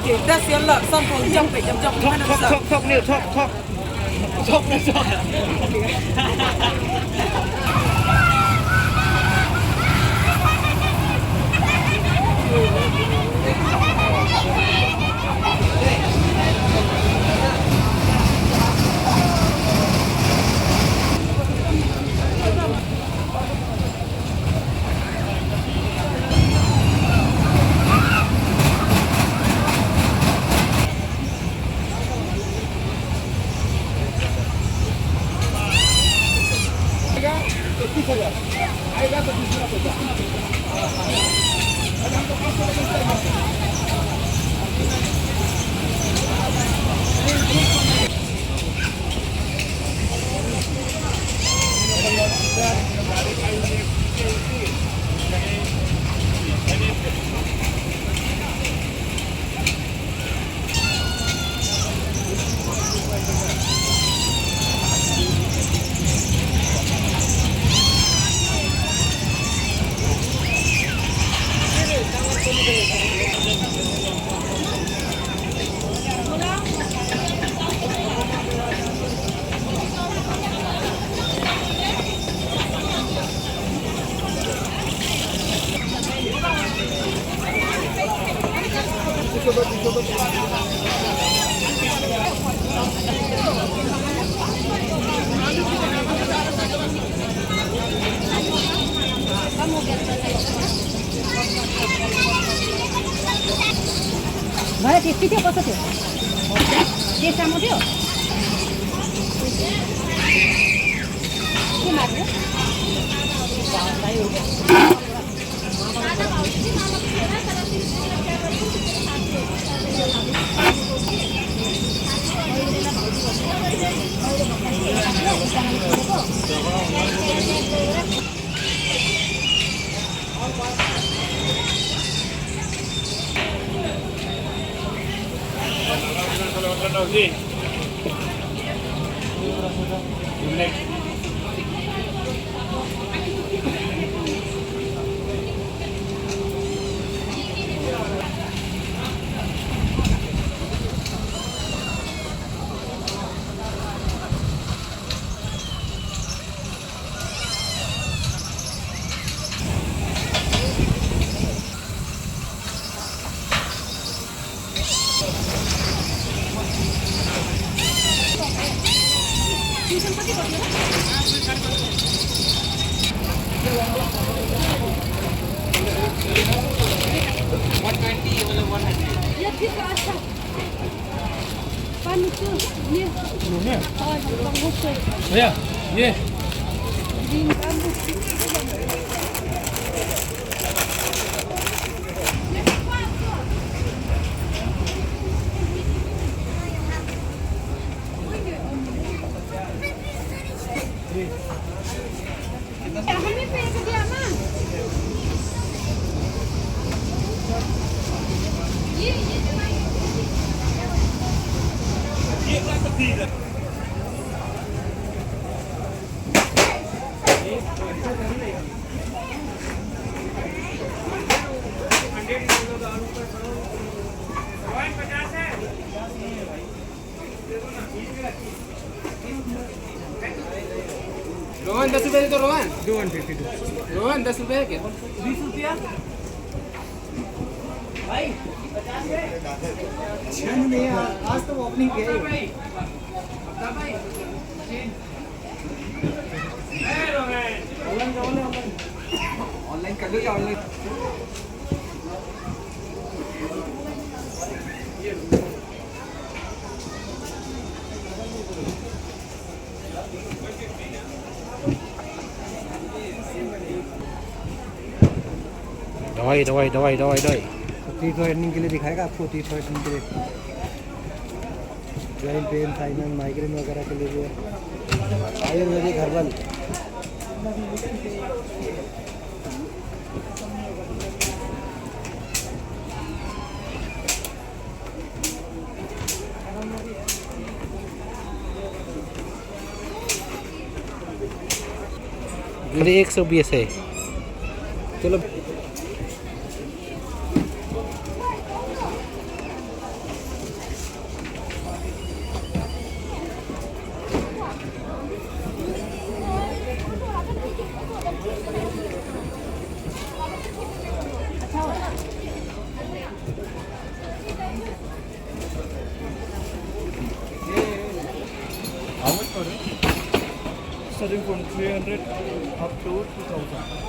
Okay, that's your luck. Some people jump it, jump it. Talk new, talk. घरात एकटी ठेव कसं ठेव केसामध्ये हो Sí. Yeah, yeah. रोहन 10 रुपये तो रोहन 250. रोहन 10 रुपये क्या 20 रुपया भाई 50 है नहीं आज तो ओपनिंग किया है भाई ऑनलाइन कर लो या ऑनलाइन दवाई तीर्थो एंडिंग के लिए दिखाएगा आपको तीर्थो एंडिंग के लिए जॉइंट पेन साइनस माइग्रेन वगैरह के लिए भी है आयुर्वेदिक हर्बल मेरे 120 है चलो Starting from 300 up to 2000.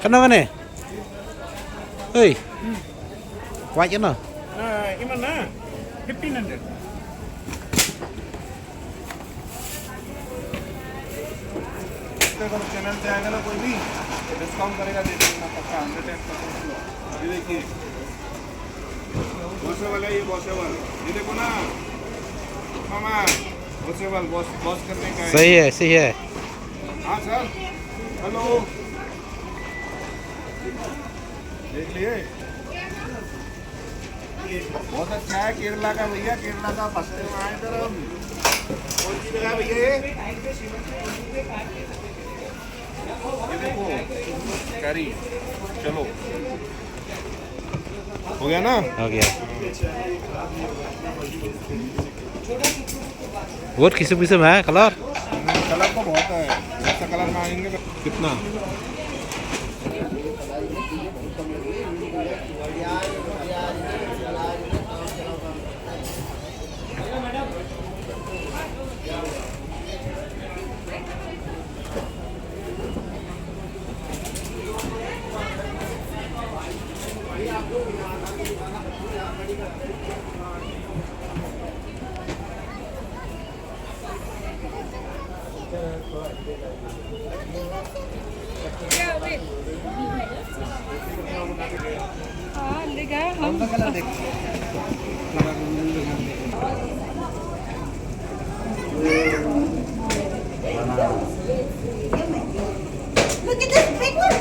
Kenapa nih? Hei, kuat no? Gimana? 1500. अगर चैनल पे आएगा ना कोई भी डिस्काउंट करेगा, दे देना पक्का 110%। ये देखिए वॉशेबल है, ये वॉशेबल, ये देखो ना मामा, वॉशेबल वॉश करने का है। सही है, सही है। हाँ सर, हेलो, देख लिए, बहुत अच्छा है। केरला का भैया, केरला का फर्स्ट टाइम आए इधर हम। कौन सी जगह भैया ये देखो कैरी, चलो हो गया ना? हो गया। बहुत किस्म है कलर। कलर तो बहुत है, ऐसा कलर में आएंगे तो कितना। हाँ ले गए हम। कौन सा कलर देखो?